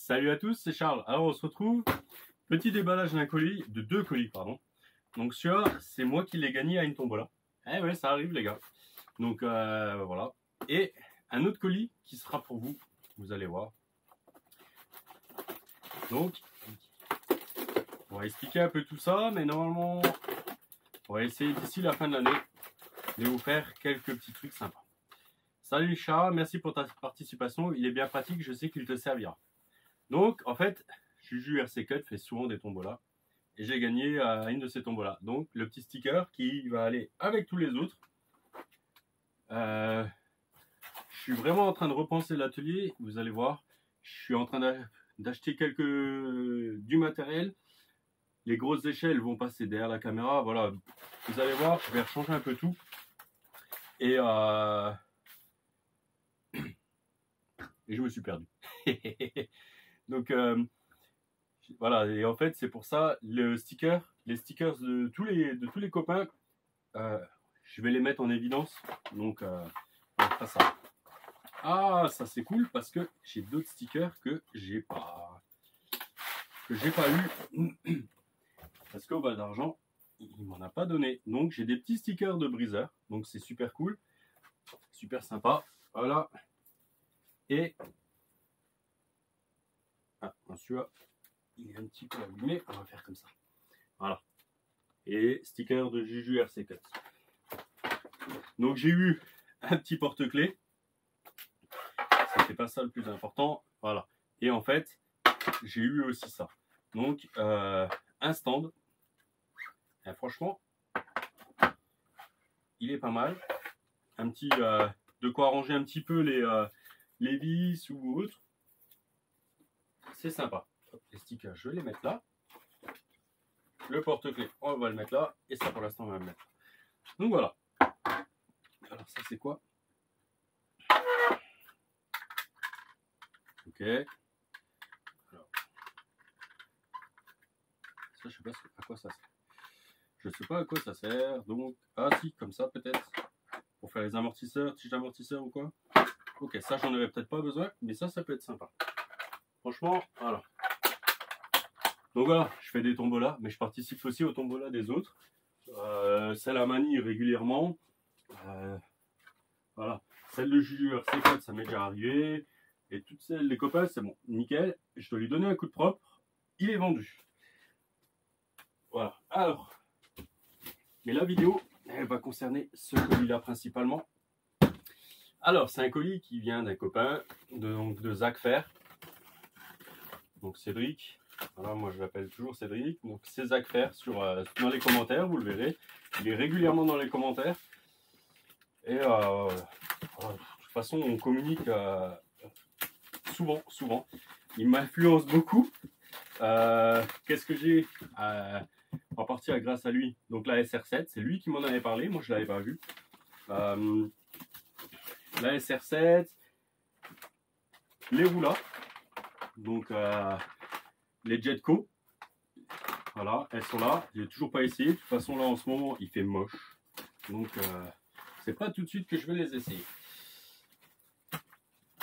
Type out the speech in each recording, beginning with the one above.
Salut à tous, c'est Charles. Alors on se retrouve, petit déballage d'un colis, de deux colis pardon. Donc celui-là, c'est moi qui l'ai gagné à une tombola. Eh ouais, ça arrive les gars. Donc voilà. Et un autre colis qui sera pour vous, vous allez voir. Donc, on va expliquer un peu tout ça, mais normalement, on va essayer d'ici la fin de l'année de vous faire quelques petits trucs sympas. Salut Charles, merci pour ta participation. Il est bien pratique, je sais qu'il te servira. Donc, en fait, Juju RC Cut fait souvent des tombolas. Et j'ai gagné à une de ces tombolas. Donc, le petit sticker qui va aller avec tous les autres. Je suis vraiment en train de repenser l'atelier. Vous allez voir, je suis en train d'acheter du matériel. Les grosses échelles vont passer derrière la caméra. Voilà, vous allez voir, je vais rechanger un peu tout. Et je me suis perdu. Donc, voilà, et en fait, c'est pour ça, les stickers de tous les copains, je vais les mettre en évidence. Donc, on fera ça. Ah, ça c'est cool parce que j'ai d'autres stickers que j'ai pas eu. Parce qu'au bas d'argent, il m'en a pas donné. Donc, j'ai des petits stickers de briseur. Donc, c'est super cool. Super sympa. Voilà. Et, celui-là, il est un petit peu allumé. On va faire comme ça. Voilà. Et sticker de Juju RC Cut. Donc j'ai eu un petit porte-clés. C'était pas ça le plus important. Voilà. Et en fait, j'ai eu aussi ça. Donc un stand. Et franchement, il est pas mal. Un petit de quoi arranger un petit peu les vis ou autre. C'est sympa. Les stickers, je vais les mettre là. Le porte-clés, on va le mettre là. Et ça, pour l'instant, on va le mettre. Donc voilà. Alors ça, c'est quoi? Ok. Alors, ça, je sais pas à quoi ça sert. Je sais pas à quoi ça sert. Donc, ah si, comme ça peut-être. Pour faire les amortisseurs, tiges d'amortisseur ou quoi. Ok, ça, j'en aurais peut-être pas besoin, mais ça peut être sympa. Franchement, voilà. Donc voilà, je fais des tombolas, mais je participe aussi aux tombolas des autres. C'est la manie régulièrement. Voilà. Celle de Juju RC Cut, ça m'est déjà arrivé. Et toutes celles des copains, c'est bon, nickel. Je dois lui donner un coup de propre. Il est vendu. Voilà. Alors, mais la vidéo, elle va concerner ce colis-là principalement. Alors, c'est un colis qui vient d'un copain de Zach Fer. Donc Cédric. Voilà, moi je l'appelle toujours Cédric. Donc c'est Zach Fer dans les commentaires, vous le verrez. Il est régulièrement dans les commentaires. Et de toute façon, on communique souvent. Il m'influence beaucoup. Qu'est-ce que j'ai en partie grâce à lui? Donc la SR7, c'est lui qui m'en avait parlé. Moi, je ne l'avais pas vu. La SR7, les roulas, donc les Jetco. Voilà, elles sont là. J'ai toujours pas essayé. De toute façon, là en ce moment, il fait moche. Donc, c'est pas tout de suite que je vais les essayer.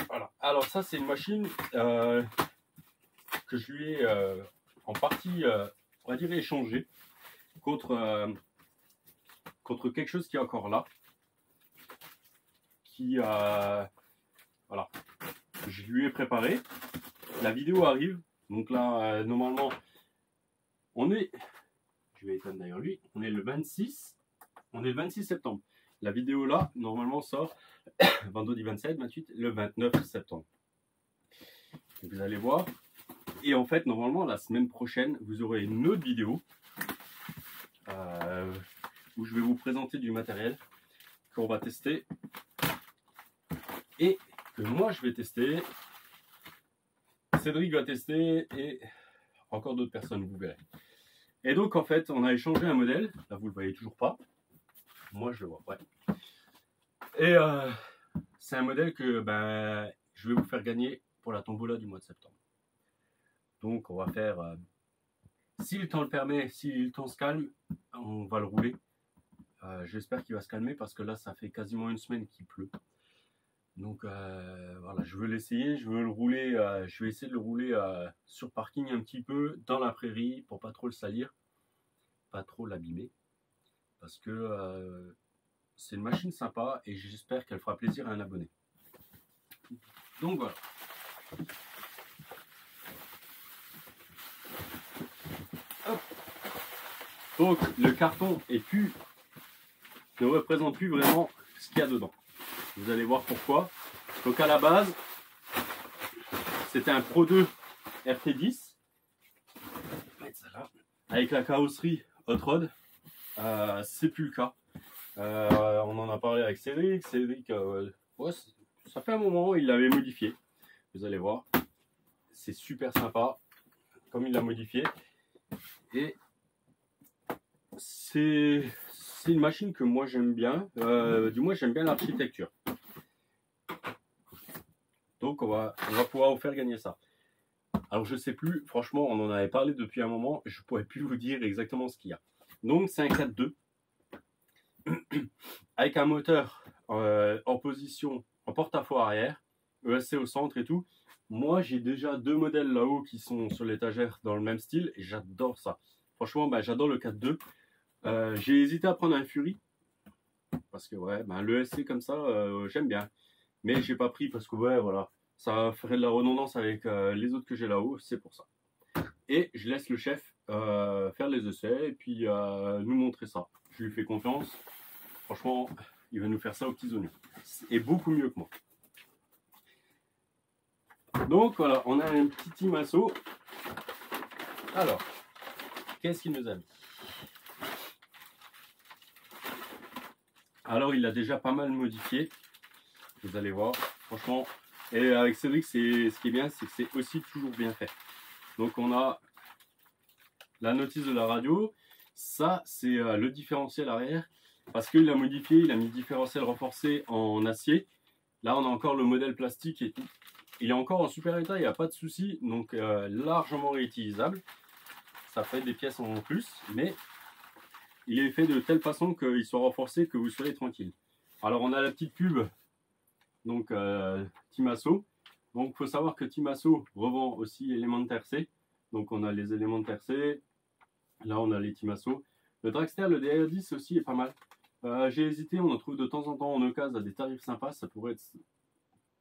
Voilà. Alors ça, c'est une machine que je lui ai en partie, on va dire, échangée contre quelque chose qui est encore là. Voilà. Je lui ai préparé. La vidéo arrive. Donc là, normalement, je vais éteindre d'ailleurs lui. On est le 26 septembre. La vidéo là, normalement, sort vendredi 27, 28, le 29 septembre. Donc, vous allez voir. Et en fait, normalement, la semaine prochaine, vous aurez une autre vidéo où je vais vous présenter du matériel qu'on va tester et que moi je vais tester. Cédric va tester et encore d'autres personnes, vous verrez. Et donc en fait, on a échangé un modèle. Là, vous le voyez toujours pas. Moi, je le vois. Ouais. Et c'est un modèle que je vais vous faire gagner pour la tombola du mois de septembre. Donc, on va faire, si le temps le permet, si le temps se calme, on va le rouler. J'espère qu'il va se calmer parce que là, ça fait quasiment une semaine qu'il pleut. Donc voilà, je veux l'essayer, je veux le rouler, je vais essayer de le rouler sur parking un petit peu dans la prairie pour pas trop le salir, pas trop l'abîmer, parce que c'est une machine sympa et j'espère qu'elle fera plaisir à un abonné. Donc voilà. Hop. Donc le carton ne représente plus vraiment ce qu'il y a dedans. Vous allez voir pourquoi. Donc à la base, c'était un Pro 2 RT10 avec la carrosserie Hot Rod. C'est plus le cas. On en a parlé avec Cédric. Cédric, ouais, ça fait un moment, il l'avait modifié. Vous allez voir, c'est super sympa comme il l'a modifié. Et c'est une machine que moi j'aime bien. Du moins, j'aime bien l'architecture. Donc, on va pouvoir vous faire gagner ça. Alors, je sais plus, franchement, on en avait parlé depuis un moment. Je pourrais plus vous dire exactement ce qu'il y a. Donc, c'est un 4.2 avec un moteur en position en porte-à-faux arrière, ESC au centre et tout. Moi, j'ai déjà 2 modèles là-haut qui sont sur l'étagère dans le même style et j'adore ça. Franchement, j'adore le 4.2. J'ai hésité à prendre un Fury parce que ouais, le ESC comme ça, j'aime bien. Mais j'ai pas pris parce que ouais, voilà, ça ferait de la redondance avec les autres que j'ai là-haut, c'est pour ça. Et je laisse le chef faire les essais et puis nous montrer ça. Je lui fais confiance. Franchement, il va nous faire ça aux petits oignons. Et beaucoup mieux que moi. Donc voilà, on a un petit Timasso. Alors, qu'est-ce qu'il nous a mis? Alors, il l'a déjà pas mal modifié. Vous allez voir, franchement. Et avec Cédric, ce qui est bien, c'est que c'est aussi toujours bien fait. Donc, on a la notice de la radio. Ça, c'est le différentiel arrière. Parce qu'il l'a modifié, il a mis différentiel renforcé en acier. Là, on a encore le modèle plastique et tout. Il est encore en super état, il n'y a pas de souci. Donc, largement réutilisable. Ça fait des pièces en plus. Mais il est fait de telle façon qu'il soit renforcé, que vous soyez tranquille. Alors, on a la petite pub. Donc, Timasso. Donc, il faut savoir que Timasso revend aussi Elementaire C. Donc, on a les Elementaire C. Là, on a les Timasso. Le Dragster, le DR10 aussi est pas mal. J'ai hésité, on en trouve de temps en temps en occasion à des tarifs sympas. Ça pourrait être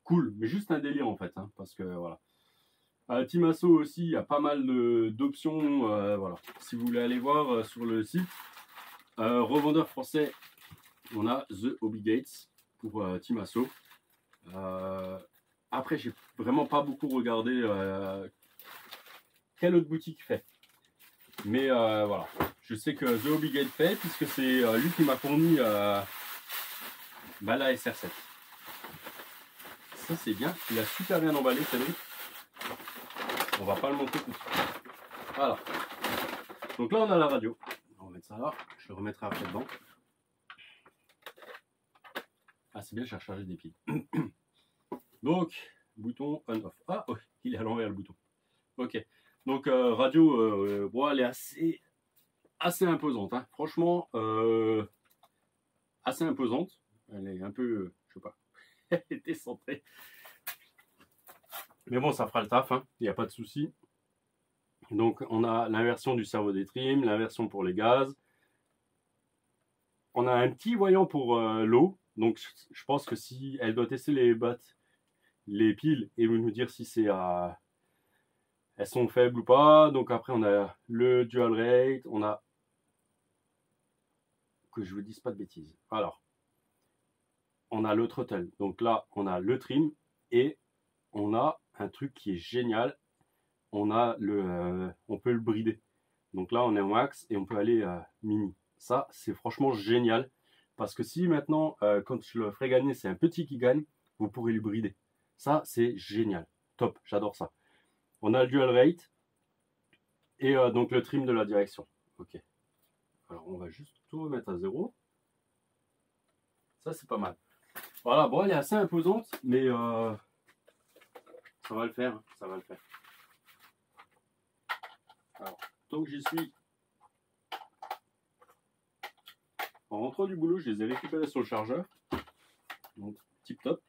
cool, mais juste un délire en fait. Parce que voilà. Timasso aussi, il y a pas mal d'options. Voilà. Si vous voulez aller voir sur le site, revendeur français, on a The Hobby Gates pour Timasso. Après, j'ai vraiment pas beaucoup regardé quelle autre boutique fait. Mais voilà, je sais que The Hobby Gate fait puisque c'est lui qui m'a fourni la SR7. Ça c'est bien, il a super bien emballé, Cédric. On va pas le monter tout de suite. Voilà. Donc là on a la radio. On va mettre ça là, je le remettrai après dedans. Ah c'est bien, j'ai rechargé des piles. Donc, bouton on-off. Ah oh, il est à l'envers le bouton. Ok. Donc radio, bon, elle est assez imposante. Hein. Franchement, assez imposante. Elle est un peu, je sais pas, elle est décentrée. Mais bon, ça fera le taf, hein. Il n'y a pas de souci. Donc, on a l'inversion du cerveau des trims, l'inversion pour les gaz. On a un petit voyant pour l'eau. Donc, je pense que si elle doit tester les piles et nous dire si elles sont faibles ou pas. Donc, après, on a le dual rate. On a que je vous dise pas de bêtises. Alors, on a le throttle. Donc là, on a le trim et on a un truc qui est génial. On peut le brider. Donc là, on est en max et on peut aller mini. Ça, c'est franchement génial. Parce que si maintenant, quand je le ferai gagner, c'est un petit qui gagne, vous pourrez le brider. Ça, c'est génial. Top, j'adore ça. On a le dual rate et donc le trim de la direction. Ok. Alors, on va juste tout remettre à 0. Ça, c'est pas mal. Voilà, bon, elle est assez imposante, mais ça va le faire. Ça va le faire. Alors, tant que j'y suis, en rentrant du boulot, je les ai récupérés sur le chargeur. Donc, tip top.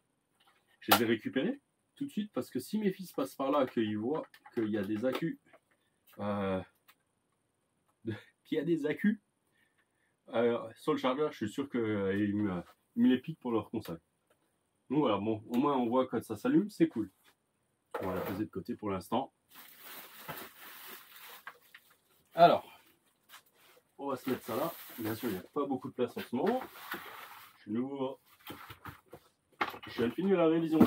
je les ai récupérés tout de suite parce que si mes fils passent par là, qu'ils voient qu'il y a des accus, sur le chargeur, je suis sûr qu'ils me les piquent pour leur console. Donc voilà, bon, au moins on voit quand ça s'allume, c'est cool. On va la poser de côté pour l'instant. Alors, on va se mettre ça là. Bien sûr, il n'y a pas beaucoup de place en ce moment. Je l'ouvre. Je viens de finir la révision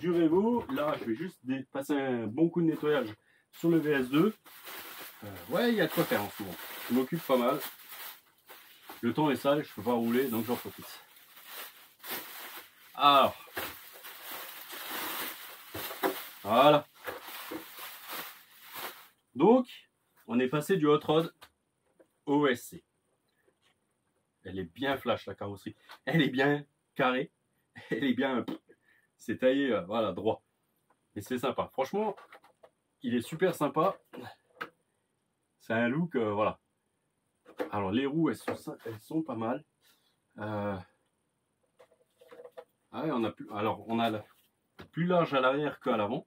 du Revo. Là, je vais juste passer un bon coup de nettoyage sur le VS2. Ouais, il y a de quoi faire en ce moment. Je m'occupe pas mal. Le temps est sale, je peux pas rouler, donc j'en profite. Alors, voilà. Donc, on est passé du hot rod au OSC. Elle est bien flash la carrosserie. Elle est bien carrée. Elle est bien... C'est taillé, voilà, droit. Et c'est sympa. Franchement, il est super sympa. C'est un look, voilà. Alors, les roues, elles sont pas mal. Ah ouais, on a plus... Alors, on a plus large à l'arrière qu'à l'avant.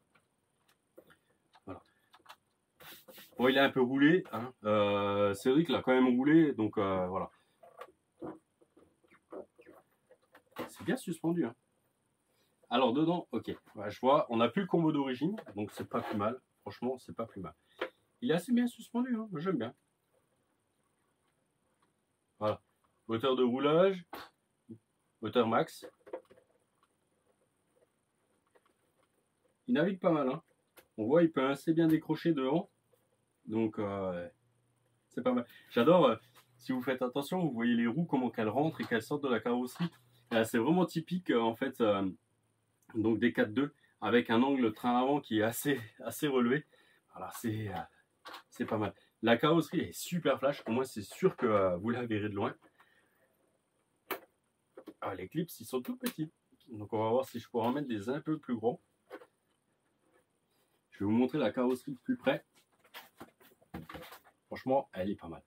Voilà. Bon, il est un peu roulé. Hein. Cédric l'a quand même roulé. Donc, voilà. C'est bien suspendu. Hein. Alors, dedans, ok. Ouais, je vois, on n'a plus le combo d'origine. Donc, c'est pas plus mal. Franchement, c'est pas plus mal. Il est assez bien suspendu. Hein. J'aime bien. Voilà. Hauteur de roulage. Hauteur max. Il navigue pas mal. Hein. On voit, il peut assez bien décrocher devant. Donc, c'est pas mal. J'adore, si vous faites attention, vous voyez les roues, comment qu'elles rentrent et qu'elles sortent de la carrosserie. C'est vraiment typique, en fait, donc des 4x2, avec un angle train avant qui est assez relevé. Voilà, c'est pas mal. La carrosserie est super flash. Au moins, c'est sûr que vous la verrez de loin. Ah, les clips, ils sont tout petits. Donc, on va voir si je pourrais en mettre des un peu plus gros. Je vais vous montrer la carrosserie de plus près. Franchement, elle est pas mal.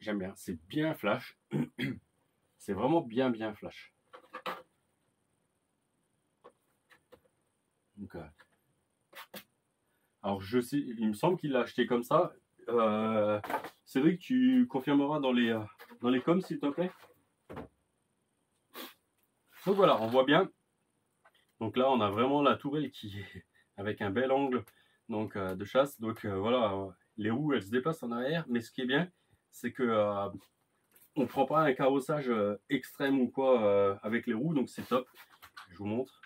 J'aime bien. C'est bien flash. C'est vraiment bien flash. Donc, alors, je sais, il me semble qu'il l'a acheté comme ça. Cédric, tu confirmeras dans les coms, s'il te plaît. Donc voilà, on voit bien. Donc là, on a vraiment la tourelle qui est avec un bel angle donc, de chasse. Donc voilà, les roues, elles se déplacent en arrière. Mais ce qui est bien, c'est que on ne prend pas un carrossage extrême ou quoi avec les roues. Donc c'est top. Je vous montre.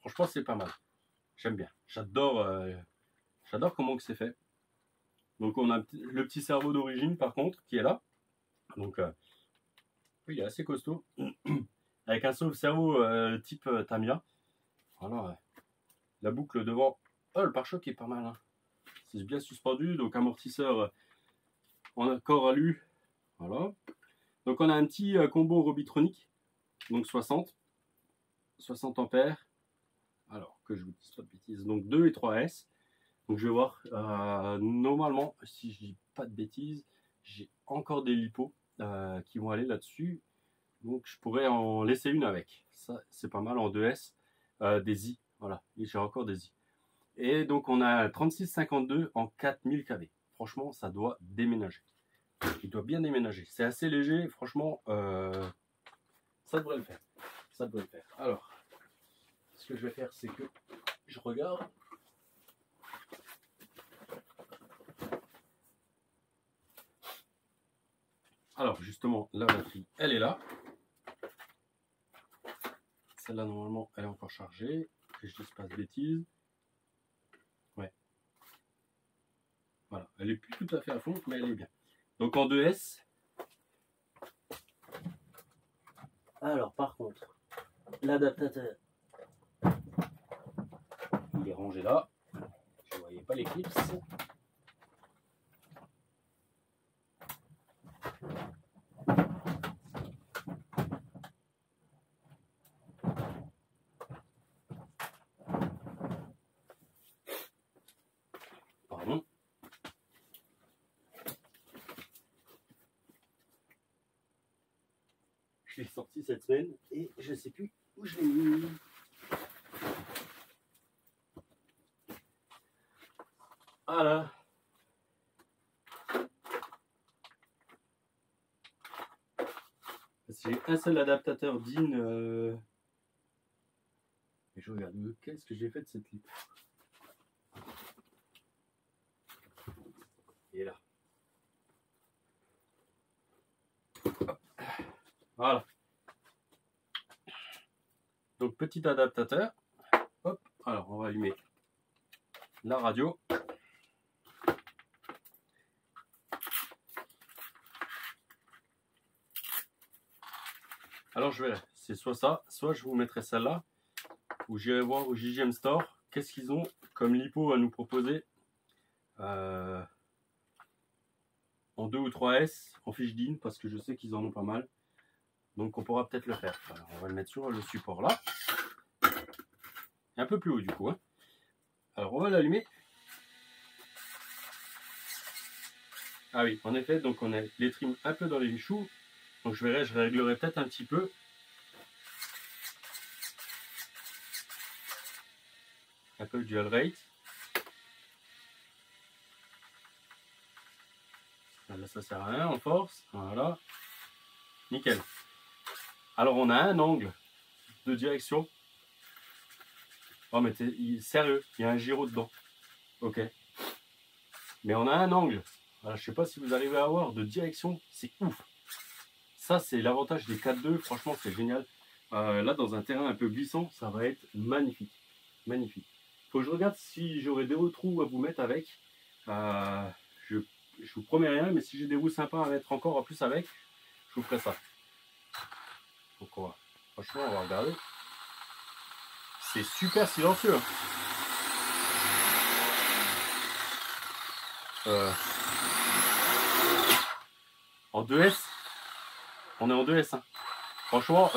Franchement, c'est pas mal. J'aime bien. J'adore comment c'est fait. Donc on a le petit cerveau d'origine par contre qui est là. Donc oui, il est assez costaud. Avec un cerveau type Tamiya. Voilà. La boucle devant. Oh, le pare-choc est pas mal. Hein. C'est bien suspendu. Donc amortisseur en accord alu. Voilà. Donc on a un petit combo Robitronic. Donc 60 ampères. Alors que je vous dise pas de bêtises. Donc 2 et 3S. Donc je vais voir. Normalement, si je dis pas de bêtises, j'ai encore des lipos qui vont aller là-dessus. Donc je pourrais en laisser une avec. Ça, c'est pas mal en 2S. Des i. Voilà. J'ai encore des i. Et donc on a 3652 en 4000 kV. Franchement, ça doit déménager. Il doit bien déménager. C'est assez léger. Franchement, ça devrait le faire. Ça devrait le faire. Alors, ce que je vais faire, c'est que je regarde. Alors, justement, la batterie, elle est là. Celle-là, normalement, elle est encore chargée. Que je dise pas de bêtises. Ouais. Voilà. Elle est plus tout à fait à fond, mais elle est bien. Donc, en 2S. Alors, par contre, l'adaptateur, il est rangé là. Je ne voyais pas les clips. Pardon. je l'ai sorti cette semaine et je sais plus où je l'ai mis. Voilà. J'ai un seul adaptateur DIN. Et je regarde, qu'est-ce que j'ai fait de cette clip? Il est là. Voilà. Donc petit adaptateur. Hop. Alors on va allumer la radio. Alors je verrai. C'est soit ça, soit je vous mettrai celle-là. Ou j'irai voir au JGM Store. Qu'est-ce qu'ils ont comme lipo à nous proposer en 2 ou 3S, en fiche DIN, parce que je sais qu'ils en ont pas mal. Donc on pourra peut-être le faire. Alors, on va le mettre sur le support là. Et un peu plus haut du coup. Hein. Alors on va l'allumer. Ah oui, en effet, donc on a les trims un peu dans les choux. Donc je verrai, je réglerai peut-être un petit peu. Un peu le dual rate. Là ça sert à rien, on force. Voilà. Nickel. Alors on a un angle de direction. Oh mais sérieux, il y a un gyro dedans. Ok. Mais on a un angle. Alors, je sais pas si vous arrivez à voir de direction, c'est ouf. Ça c'est l'avantage des 4-2, franchement c'est génial. Là dans un terrain un peu glissant, ça va être magnifique. Magnifique. Faut que je regarde si j'aurai des trous à vous mettre avec. Je vous promets rien, mais si j'ai des roues sympas à mettre encore en plus avec, je vous ferai ça. Donc franchement on va regarder. C'est super silencieux. En 2S, on est en 2S. Hein. Franchement,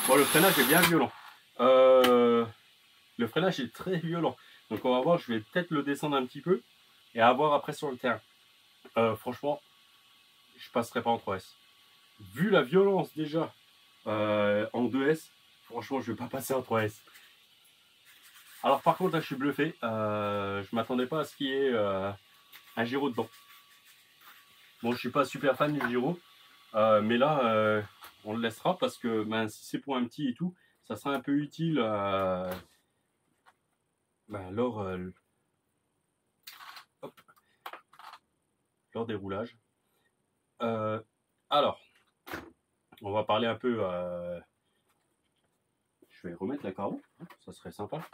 bon, le freinage est bien violent. Le freinage est très violent. Donc on va voir, je vais peut-être le descendre un petit peu et à voir après sur le terrain. Franchement, je passerai pas en 3S. Vu la violence déjà en 2S, franchement, je vais pas passer en 3S. Alors par contre, là, je suis bluffé. Je m'attendais pas à ce qu'il y ait un gyro dedans. Bon, je suis pas super fan du gyro, mais là, on le laissera parce que ben, si c'est pour un petit et tout, ça sera un peu utile lors des roulages. Alors, on va parler un peu. Je vais remettre la carreau, hein, ça serait sympa.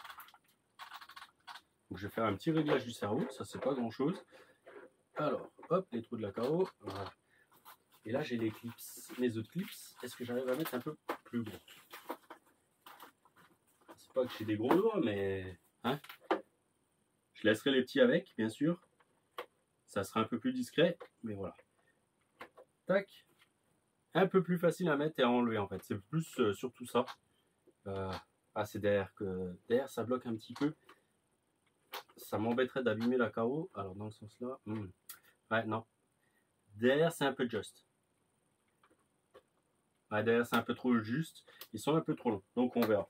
Donc, je vais faire un petit réglage du cerveau, ça c'est pas grand chose. Alors, hop, les trous de la carreau. Voilà. Et là, j'ai les clips, mes autres clips. Est-ce que j'arrive à mettre un peu plus gros? C'est pas que j'ai des gros doigts, mais hein, je laisserai les petits avec, bien sûr. Ça sera un peu plus discret, mais voilà. Tac. Un peu plus facile à mettre et à enlever en fait. C'est plus surtout ça. C'est derrière que derrière ça bloque un petit peu. Ça m'embêterait d'abîmer la carreau. Alors dans le sens là. Ouais, non. Derrière c'est un peu juste. Ouais, derrière c'est un peu trop juste. Ils sont un peu trop longs. Donc on verra.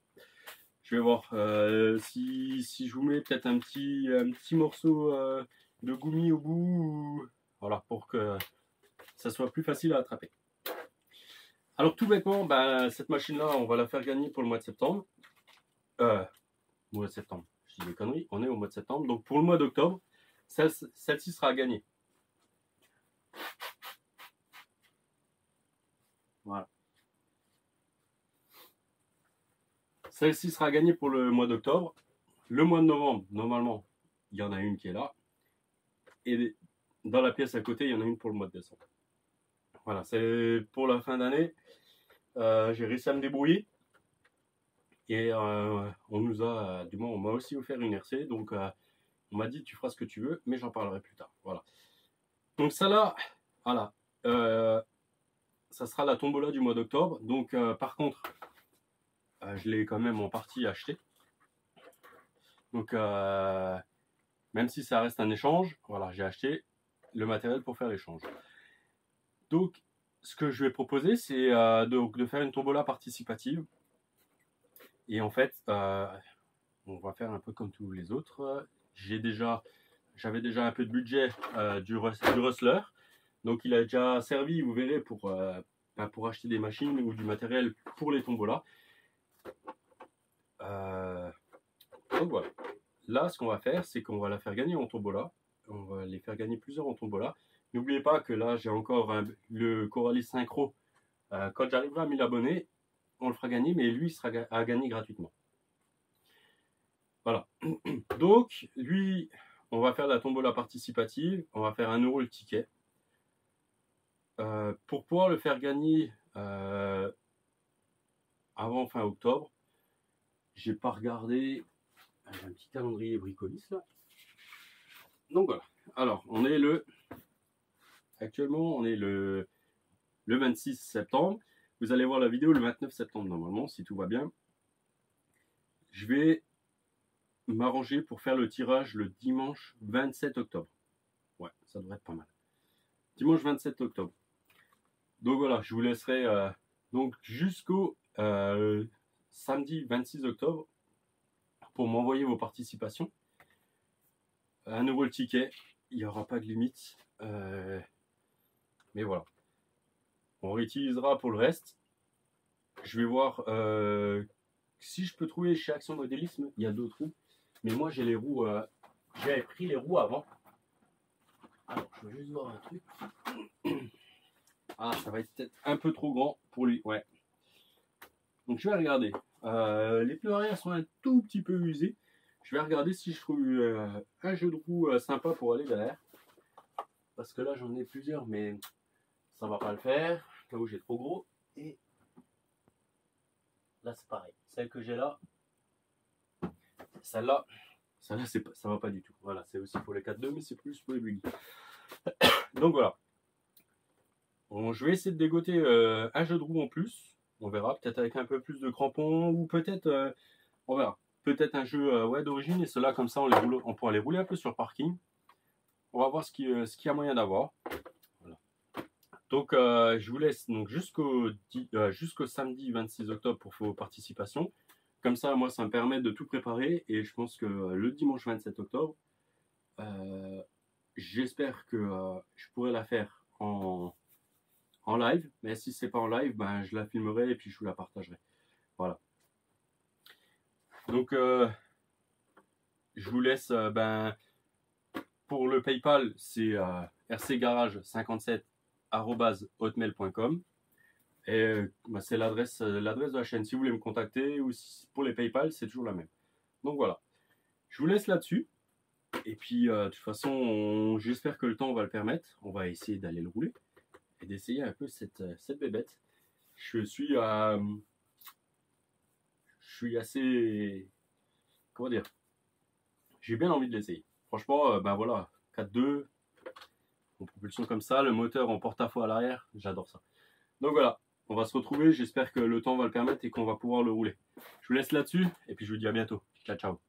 Je vais voir si je vous mets peut-être un petit morceau de gommi au bout. Voilà, pour que ça soit plus facile à attraper. Alors tout bêtement, cette machine-là, on va la faire gagner pour le mois de septembre. Mois de septembre, je dis des conneries, on est au mois de septembre. Donc pour le mois d'octobre, celle-ci sera gagnée. Voilà. Celle-ci sera gagnée pour le mois d'octobre. Le mois de novembre, normalement, il y en a une qui est là. Et dans la pièce à côté, il y en a une pour le mois de décembre. Voilà, c'est pour la fin d'année. J'ai réussi à me débrouiller. Et on nous a, du moins, on m'a aussi offert une RC. Donc, on m'a dit, tu feras ce que tu veux, mais j'en parlerai plus tard. Voilà. Donc, ça là, voilà. Ça sera la tombola du mois d'octobre. Donc, par contre, je l'ai quand même en partie acheté. Donc, Même si ça reste un échange, voilà, j'ai acheté le matériel pour faire l'échange. Donc, ce que je vais proposer, c'est de faire une tombola participative. Et en fait, on va faire un peu comme tous les autres. J'avais déjà un peu de budget du Rustler. Donc, il a déjà servi, vous verrez, pour acheter des machines ou du matériel pour les tombolas. Donc voilà. Là, ce qu'on va faire, c'est qu'on va la faire gagner en tombola. On va les faire gagner plusieurs en tombola. N'oubliez pas que là, j'ai encore le Coralis Synchro. Quand j'arriverai à 1000 abonnés, on le fera gagner, mais lui, il sera à gagner gratuitement. Voilà. Donc, lui, on va faire la tombola participative. On va faire 1 € le ticket. Pour pouvoir le faire gagner avant fin octobre, j'ai pas regardé. J'ai un petit calendrier bricolis là. Donc voilà. Alors, actuellement, on est le 26 septembre. Vous allez voir la vidéo le 29 septembre normalement, si tout va bien. Je vais m'arranger pour faire le tirage le dimanche 27 octobre. Ouais, ça devrait être pas mal. Dimanche 27 octobre. Donc voilà, je vous laisserai donc jusqu'au samedi 26 octobre pour m'envoyer vos participations. 1 € le ticket, il n'y aura pas de limite. Mais voilà. On réutilisera pour le reste. Je vais voir si je peux trouver chez Action Modélisme, il y a d'autres roues. Mais moi j'ai les roues, j'avais pris les roues avant. Alors je veux juste voir un truc. Ah, ça va être peut-être un peu trop grand pour lui, ouais. Donc je vais regarder. Les pneus arrière sont un tout petit peu usés. Je vais regarder si je trouve un jeu de roue sympa pour aller derrière. Parce que là j'en ai plusieurs, mais ça va pas le faire. Là où j'ai trop gros. Et là c'est pareil. Celle que j'ai là, celle-là, ça va pas du tout. Voilà, c'est aussi pour les 4.2, mais c'est plus pour les buggy. Donc voilà. Bon, je vais essayer de dégoter un jeu de roue en plus. On verra, peut-être avec un peu plus de crampons, ou peut-être, on verra. Peut-être un jeu ouais, d'origine, et ceux-là, comme ça, on pourra les rouler un peu sur parking. On va voir ce qu'il y a moyen d'avoir. Voilà. Donc, je vous laisse donc jusqu'au samedi 26 octobre pour vos participations. Comme ça, moi, ça me permet de tout préparer, et je pense que le dimanche 27 octobre, j'espère que je pourrai la faire en live, mais si c'est pas en live, ben, je la filmerai et puis je vous la partagerai. Voilà. Donc, je vous laisse, pour le PayPal, c'est rcgarage57@hotmail.com et c'est l'adresse de la chaîne. Si vous voulez me contacter ou pour les PayPal, c'est toujours la même. Donc voilà. Je vous laisse là-dessus. Et puis, de toute façon, j'espère que le temps va le permettre. On va essayer d'aller le rouler et d'essayer un peu cette bébête. Je suis assez, comment dire, j'ai bien envie de l'essayer. Franchement, ben voilà, 4.2, en propulsion comme ça, le moteur en porte-à-faux à l'arrière, j'adore ça. Donc voilà, on va se retrouver, j'espère que le temps va le permettre et qu'on va pouvoir le rouler. Je vous laisse là-dessus et puis je vous dis à bientôt. Ciao, ciao.